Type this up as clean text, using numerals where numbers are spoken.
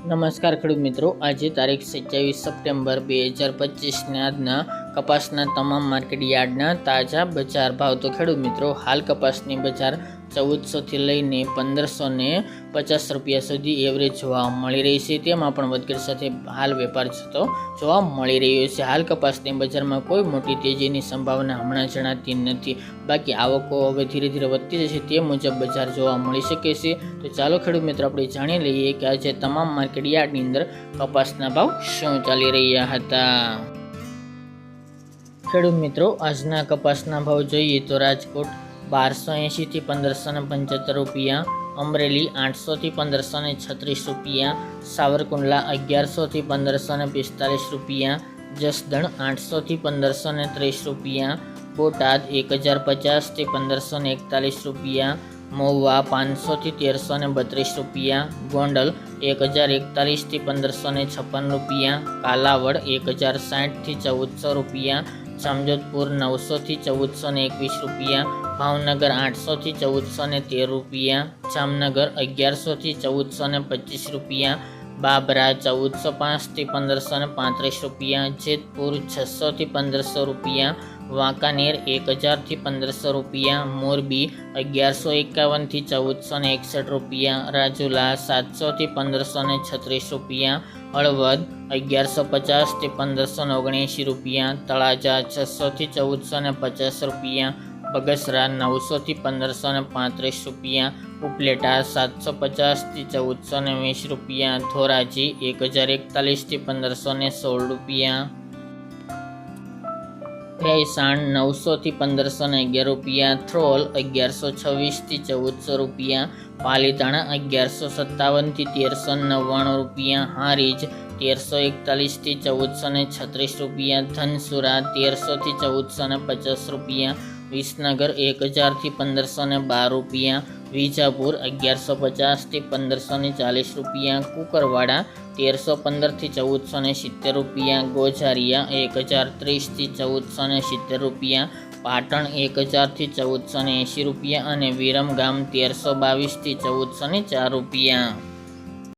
નમસ્કાર ખેડૂત મિત્રો, આજે તારીખ 27 સપ્ટેમ્બર 2025ને આજના કપાસના તમામ માર્કેટ યાર્ડના તાજા બજાર ભાવ. તો ખેડૂત મિત્રો, હાલ કપાસની બજાર 1400થી લઈને 1550 રૂપિયા સુધી એવરેજ જોવા મળી રહી છે. તેમાં પણ વધઘટ સાથે હાલ વેપાર થતો જોવા મળી રહ્યો છે. હાલ કપાસની બજારમાં કોઈ મોટી તેજીની સંભાવના હમણાં જણાતી નથી. બાકી આવકો હવે ધીરે ધીરે વધતી જશે તે મુજબ બજાર જોવા મળી શકે છે. તો ચાલો ખેડૂત મિત્રો, આપણે જાણી લઈએ કે આજે તમામ માર્કેટ યાર્ડની અંદર કપાસના ભાવ શું ચાલી રહ્યા હતા. ખેડૂત મિત્રો, આજના કપાસના ભાવ જોઈએ તો રાજકોટ 1280 થી 1575 રૂપિયા, અમરેલી 800 થી 1536 રૂપિયા, સાવરકુંડલા 1100 થી 1545 રૂપિયા, જસદણ 800 થી 1530 રૂપિયા, બોટાદ 1050 થી 1541 રૂપિયા, મહુવા 500 થી 1332 રૂપિયા, ગોંડલ 1041 થી 1556 રૂપિયા, કાલાવડ 1060 થી 1400 રૂપિયા, જામજોધપુર 900 થી 1421 રૂપિયા, ભાવનગર 800 થી 1413 રૂપિયા, જામનગર 1100 થી 1425 રૂપિયા, બાબરા 1405 થી 1535 રૂપિયા, જેતપુર 600 થી 1500 રૂપિયા, વાંકાનેર 1000 થી 1500 રૂપિયા, મોરબી 1151 થી 1461 રૂપિયા, રાજુલા 700 થી 1536 રૂપિયા, હળવદ 1150 થી 1579 રૂપિયા, તળાજા 600 થી 1450 રૂપિયા, બગસરા 900 થી 1535 રૂપિયા, ઉપલેટા 750 થી 1420 રૂપિયા, ધોરાજી 1041 થી 1516 રૂપિયા, ભેસાણ 900 થી 1511 રૂપિયા, થ્રોલ 1126 થી 1400 રૂપિયા, પાલીતાણા 1157 થી 1399 રૂપિયા, હારીજ 1341 થી 1436 રૂપિયા, ધનસુરા 1300 થી 1450 રૂપિયા, વિસનગર 1000 થી 1512 રૂપિયા, વિજાપુર 1150 થી 1540 રૂપિયા, કુકરવાડા 1315 થી 1470 રૂપિયા, ગોઝારિયા 1030 થી 1470 રૂપિયા, પાટણ 1000 થી 1480 રૂપિયા અને વિરમગામ 1322 થી 1404 રૂપિયા.